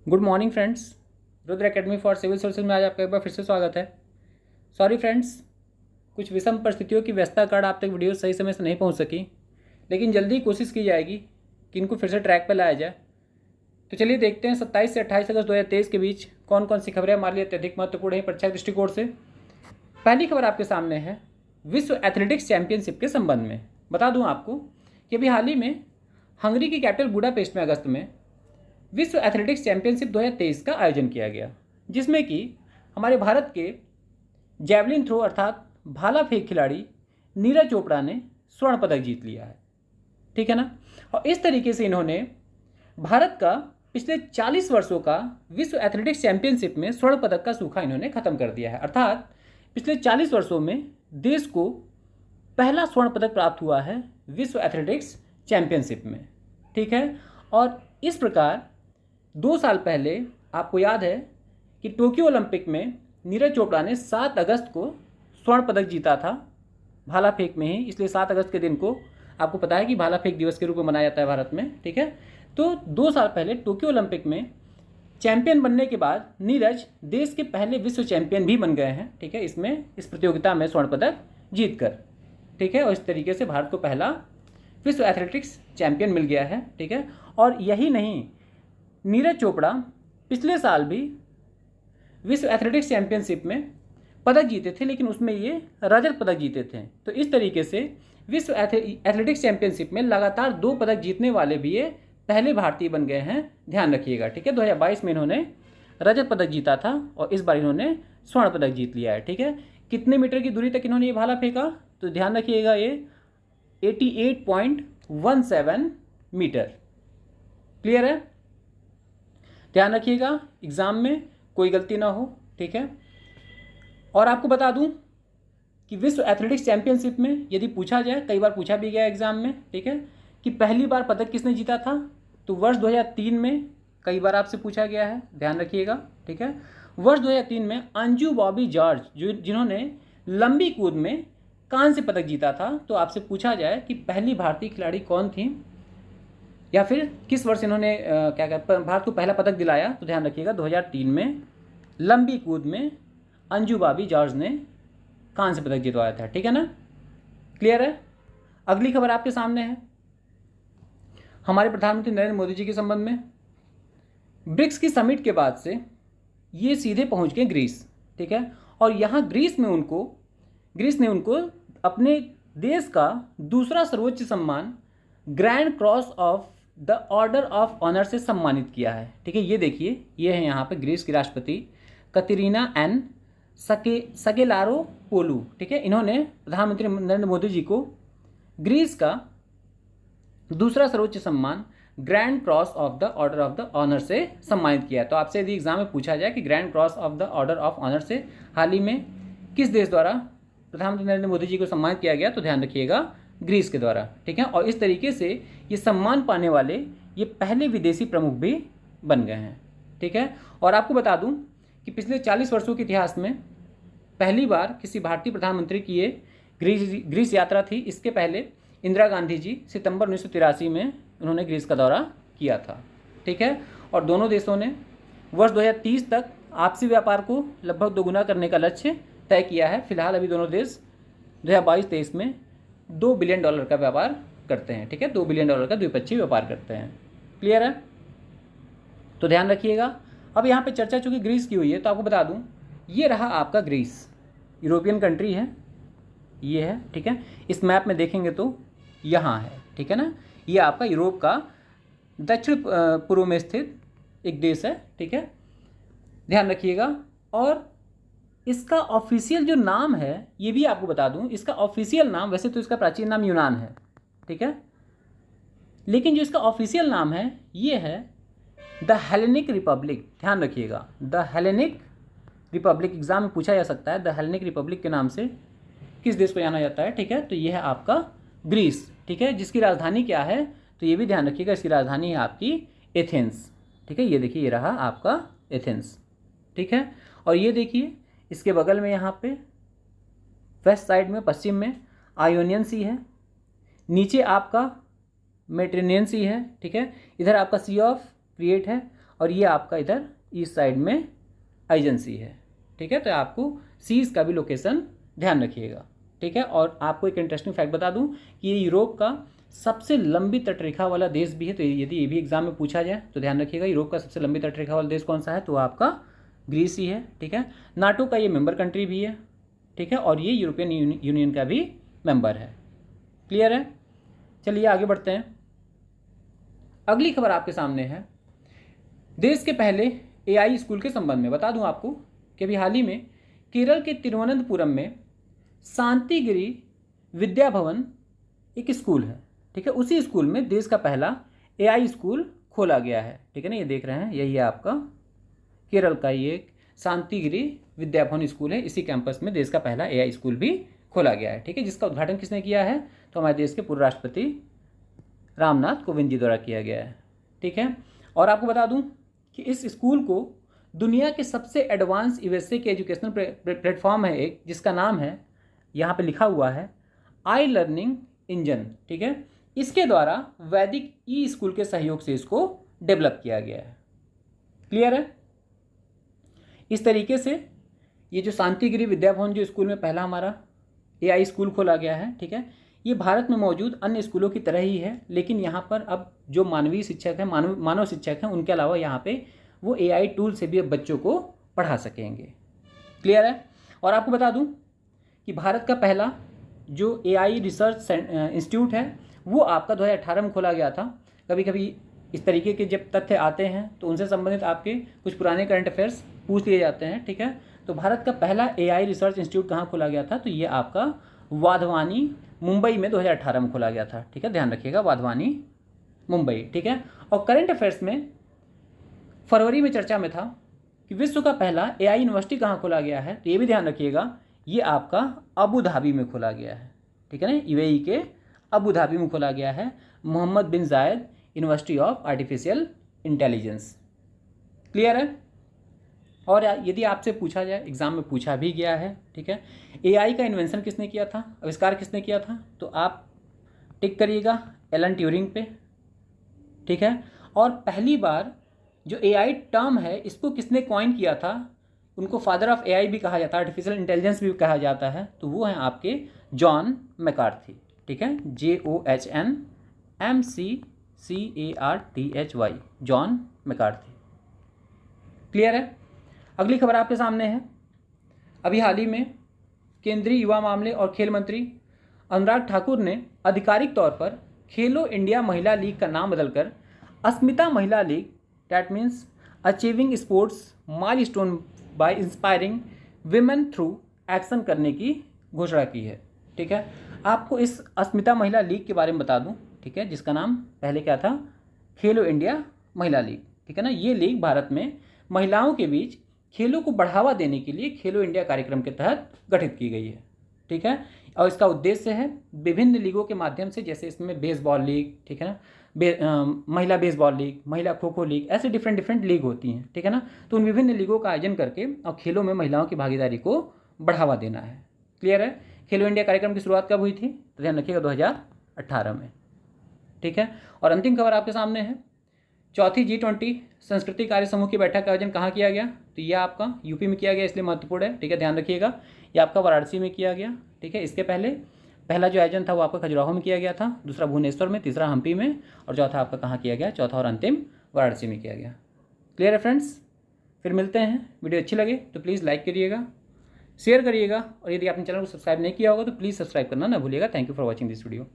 Good morning friends. Rudra academy for civil services में आज आपका एक बार फिर से स्वागत है। सॉरी फ्रेंड्स, कुछ विषम परिस्थितियों की व्यस्तता कारण आप तक वीडियो सही समय से नहीं पहुंच सकी, लेकिन जल्दी कोशिश की जाएगी कि इनको फिर से ट्रैक पर लाया जाए। तो चलिए देखते हैं 27 से 28 अगस्त 2023 के बीच कौन कौन सी खबरें हमारे लिए अत्यधिक महत्वपूर्ण है परीक्षा दृष्टिकोण से। पहली खबर आपके सामने है विश्व एथलेटिक्स चैंपियनशिप के संबंध में। बता दूं आपको कि अभी हाल ही में हंगरी की कैपिटल बुडापेस्ट में अगस्त में विश्व एथलेटिक्स चैंपियनशिप 2023 का आयोजन किया गया, जिसमें कि हमारे भारत के जैवलिन थ्रो अर्थात भाला फेंक खिलाड़ी नीरज चोपड़ा ने स्वर्ण पदक जीत लिया है। ठीक है ना। और इस तरीके से इन्होंने भारत का पिछले 40 वर्षों का विश्व एथलेटिक्स चैंपियनशिप में स्वर्ण पदक का सूखा इन्होंने खत्म कर दिया है। अर्थात पिछले 40 वर्षों में देश को पहला स्वर्ण पदक प्राप्त हुआ है विश्व एथलेटिक्स चैंपियनशिप में। ठीक है। और इस प्रकार 2 साल पहले आपको याद है कि टोक्यो ओलंपिक में नीरज चोपड़ा ने 7 अगस्त को स्वर्ण पदक जीता था भाला फेंक में ही, इसलिए 7 अगस्त के दिन को आपको पता है कि भाला फेंक दिवस के रूप में मनाया जाता है भारत में। ठीक है। तो 2 साल पहले टोक्यो ओलंपिक में चैंपियन बनने के बाद नीरज देश के पहले विश्व चैंपियन भी बन गए हैं। ठीक है, इसमें इस प्रतियोगिता में स्वर्ण पदक जीत कर। ठीक है। और इस तरीके से भारत को पहला विश्व एथलेटिक्स चैंपियन मिल गया है। ठीक है। और यही नहीं, नीरज चोपड़ा पिछले साल भी विश्व एथलेटिक्स चैंपियनशिप में पदक जीते थे, लेकिन उसमें ये रजत पदक जीते थे। तो इस तरीके से विश्व एथलेटिक्स चैंपियनशिप में लगातार 2 पदक जीतने वाले भी ये पहले भारतीय बन गए हैं। ध्यान रखिएगा। ठीक है। 2022 में इन्होंने रजत पदक जीता था और इस बार इन्होंने स्वर्ण पदक जीत लिया है। ठीक है। कितने मीटर की दूरी तक इन्होंने ये भाला फेंका, तो ध्यान रखिएगा, ये 88.17 मीटर। क्लियर है। ध्यान रखिएगा एग्ज़ाम में कोई गलती ना हो। ठीक है। और आपको बता दूं कि विश्व एथलेटिक्स चैंपियनशिप में यदि पूछा जाए, कई बार पूछा भी गया एग्जाम में, ठीक है, कि पहली बार पदक किसने जीता था, तो वर्ष 2003 में कई बार आपसे पूछा गया है। ध्यान रखिएगा। ठीक है। वर्ष 2003 में अंजू बॉबी जॉर्ज जिन्होंने लंबी कूद में कांस्य पदक जीता था, तो आपसे पूछा जाए कि पहली भारतीय खिलाड़ी कौन थी या फिर किस वर्ष इन्होंने भारत को पहला पदक दिलाया, तो ध्यान रखिएगा 2003 में लंबी कूद में अंजू बॉबी जॉर्ज ने कांस्य पदक जितवाया था। ठीक है ना। क्लियर है। अगली खबर आपके सामने है हमारे प्रधानमंत्री नरेंद्र मोदी जी के संबंध में। ब्रिक्स की समिट के बाद से ये सीधे पहुंच गए ग्रीस। ठीक है। और यहाँ ग्रीस ने उनको अपने देश का दूसरा सर्वोच्च सम्मान grand cross of the order of honour से सम्मानित किया है। ठीक है। ये देखिए, ये है यहाँ पे ग्रीस की राष्ट्रपति कतरीना एन सगेलारो पोलू। ठीक है। इन्होंने प्रधानमंत्री नरेंद्र मोदी जी को ग्रीस का दूसरा सर्वोच्च सम्मान grand cross of the order of the honour से सम्मानित किया है। तो आपसे यदि एग्जाम में पूछा जाए कि grand cross of the order of honour से हाल ही में किस देश द्वारा प्रधानमंत्री नरेंद्र मोदी जी को सम्मानित किया गया, तो ध्यान रखिएगा ग्रीस के द्वारा। ठीक है। और इस तरीके से ये सम्मान पाने वाले ये पहले विदेशी प्रमुख भी बन गए हैं। ठीक है। और आपको बता दूं कि पिछले 40 वर्षों के इतिहास में पहली बार किसी भारतीय प्रधानमंत्री की ये ग्रीस यात्रा थी। इसके पहले इंदिरा गांधी जी सितंबर 1983 में उन्होंने ग्रीस का दौरा किया था। ठीक है। और दोनों देशों ने वर्ष 2030 तक आपसी व्यापार को लगभग दोगुना करने का लक्ष्य तय किया है। फिलहाल अभी दोनों देश 2022-23 में $2 बिलियन का व्यापार करते हैं। ठीक है। $2 बिलियन का द्विपक्षीय व्यापार करते हैं। क्लियर है। तो ध्यान रखिएगा। अब यहाँ पे चर्चा चूंकि ग्रीस की हुई है, तो आपको बता दूँ ये रहा आपका ग्रीस, यूरोपियन कंट्री है, ये है। ठीक है। इस मैप में देखेंगे तो यहाँ है। ठीक है ना। ये आपका यूरोप का दक्षिण पूर्व में स्थित एक देश है। ठीक है। ध्यान रखिएगा। और इसका ऑफिशियल जो नाम है, ये भी आपको बता दूं, इसका ऑफिशियल नाम, वैसे तो इसका प्राचीन नाम यूनान है। ठीक है। लेकिन जो इसका ऑफिशियल नाम है ये है द हेलेनिक रिपब्लिक। ध्यान रखिएगा, द हेलेनिक रिपब्लिक। एग्जाम में पूछा जा सकता है द हेलेनिक रिपब्लिक के नाम से किस देश को जाना जाता है। ठीक है। तो ये है आपका ग्रीस। ठीक है। जिसकी राजधानी क्या है, तो ये भी ध्यान रखिएगा, इसकी राजधानी है आपकी एथेंस। ठीक है। ये देखिए, ये रहा आपका एथेंस। ठीक है। और ये देखिए इसके बगल में यहाँ पे वेस्ट साइड में पश्चिम में आयोनियन सी है, नीचे आपका मेडिटेरेनियन सी है। ठीक है। इधर आपका सी ऑफ क्रिएट है और ये आपका इधर ईस्ट साइड में एजेंसी है, ठीक है। तो आपको सीज का भी लोकेशन ध्यान रखिएगा, ठीक है। और आपको एक इंटरेस्टिंग फैक्ट बता दूं कि ये यूरोप का सबसे लंबी तटरेखा वाला देश भी है। तो यदि ये भी एग्जाम में पूछा जाए तो ध्यान रखिएगा, यूरोप का सबसे लंबी तटरेखा वाला देश कौन सा है, तो आपका ग्रीस ही है, ठीक है। नाटो का ये मेंबर कंट्री भी है, ठीक है, और ये यूरोपियन यूनियन का भी मेंबर है। क्लियर है? चलिए आगे बढ़ते हैं। अगली खबर आपके सामने है देश के पहले एआई स्कूल के संबंध में। बता दूं आपको कि अभी हाल ही में केरल के तिरुवनंतपुरम में शांतिगिरी विद्या भवन एक स्कूल है, ठीक है। उसी स्कूल में देश का पहला एआई स्कूल खोला गया है, ठीक है ना। ये देख रहे हैं, यही है आपका केरल का ये शांतिगिरी विद्या भवन स्कूल है। इसी कैंपस में देश का पहला एआई स्कूल भी खोला गया है, ठीक है, जिसका उद्घाटन किसने किया है, तो हमारे देश के पूर्व राष्ट्रपति रामनाथ कोविंद जी द्वारा किया गया है, ठीक है। और आपको बता दूं कि इस स्कूल को दुनिया के सबसे एडवांस यूएसए के एजुकेशनल प्लेटफॉर्म है एक, जिसका नाम है, यहाँ पे लिखा हुआ है आई लर्निंग इंजन, ठीक है। इसके द्वारा वैदिक ई स्कूल के सहयोग से इसको डेवलप किया गया है। क्लियर है? इस तरीके से ये जो शांतिगिरी विद्या भवन जो स्कूल में पहला हमारा एआई स्कूल खोला गया है, ठीक है, ये भारत में मौजूद अन्य स्कूलों की तरह ही है, लेकिन यहाँ पर अब जो मानवीय शिक्षक हैं, मानव शिक्षक हैं, उनके अलावा यहाँ पे वो एआई टूल से भी अब बच्चों को पढ़ा सकेंगे। क्लियर है? और आपको बता दूं कि भारत का पहला जो एआई रिसर्च इंस्टीट्यूट है वो आपका 2018 में खोला गया था। कभी कभी इस तरीके के जब तथ्य आते हैं तो उनसे संबंधित आपके कुछ पुराने करंट अफेयर्स पूछ लिए जाते हैं, ठीक है। तो भारत का पहला एआई रिसर्च इंस्टीट्यूट कहाँ खोला गया था, तो ये आपका वाधवानी मुंबई में 2018 में खोला गया था, ठीक है, ध्यान रखिएगा, वाधवानी मुंबई, ठीक है। और करंट अफेयर्स में फरवरी में चर्चा में था कि विश्व का पहला एआई यूनिवर्सिटी कहाँ खोला गया है, तो ये भी ध्यान रखिएगा, ये आपका अबू धाबी में खोला गया है, ठीक है ना, यूएई के अबू धाबी में खोला गया है, मोहम्मद बिन जायद university of artificial intelligence. Clear है? और यदि आपसे पूछा जाए, एग्जाम में पूछा भी गया है, ठीक है, एआई का इन्वेंशन किसने किया था, आविष्कार किसने किया था, तो आप टिक करिएगा एलन ट्यूरिंग पे, ठीक है। और पहली बार जो एआई टर्म है इसको किसने कॉइन किया था, उनको फादर ऑफ एआई भी कहा जाता है, आर्टिफिशियल इंटेलिजेंस भी कहा जाता है, तो वो हैं आपके जॉन मैकार्थी, ठीक है, JOHNMCCARTHY, जॉन मैकार्थी। क्लियर है? अगली खबर आपके सामने है। अभी हाल ही में केंद्रीय युवा मामले और खेल मंत्री अनुराग ठाकुर ने आधिकारिक तौर पर खेलो इंडिया महिला लीग का नाम बदलकर Asmita Mahila league, that means achieving sports milestone by inspiring women through action करने की घोषणा की है, ठीक है। आपको इस अस्मिता महिला लीग के बारे में बता दूं, ठीक है, जिसका नाम पहले क्या था, खेलो इंडिया महिला लीग, ठीक है ना। ये लीग भारत में महिलाओं के बीच खेलों को बढ़ावा देने के लिए खेलो इंडिया कार्यक्रम के तहत गठित की गई है, ठीक है। और इसका उद्देश्य है विभिन्न लीगों के माध्यम से, जैसे इसमें बेसबॉल लीग, ठीक है ना, महिला बेसबॉल लीग, महिला खो खो लीग, ऐसे डिफरेंट लीग होती हैं, ठीक है ना। तो उन विभिन्न लीगों का आयोजन करके और खेलों में महिलाओं की भागीदारी को बढ़ावा देना है। क्लियर है? खेलो इंडिया कार्यक्रम की शुरुआत कब हुई थी, तो ध्यान रखिएगा 2018 में, ठीक है। और अंतिम खबर आपके सामने है, चौथी G20 संस्कृति कार्य समूह की बैठक का आयोजन कहाँ किया गया, तो यह आपका यूपी में किया गया, इसलिए महत्वपूर्ण है, ठीक है, ध्यान रखिएगा। यह आपका वाराणसी में किया गया, ठीक है। इसके पहले पहला जो आयोजन था वो आपका खजुराहो में किया गया था, दूसरा भुवनेश्वर में, तीसरा हम्पी में, और चौथा आपका कहाँ किया गया, चौथा और अंतिम वाराणसी में किया गया। क्लियर है फ्रेंड्स? फिर मिलते हैं। वीडियो अच्छी लगे तो प्लीज़ लाइक करिएगा, शेयर करिएगा, और यदि आपने चैनल को सब्सक्राइब नहीं किया होगा तो प्लीज़ सब्सक्राइब करना ना भूलिएगा। Thank you for watching this video.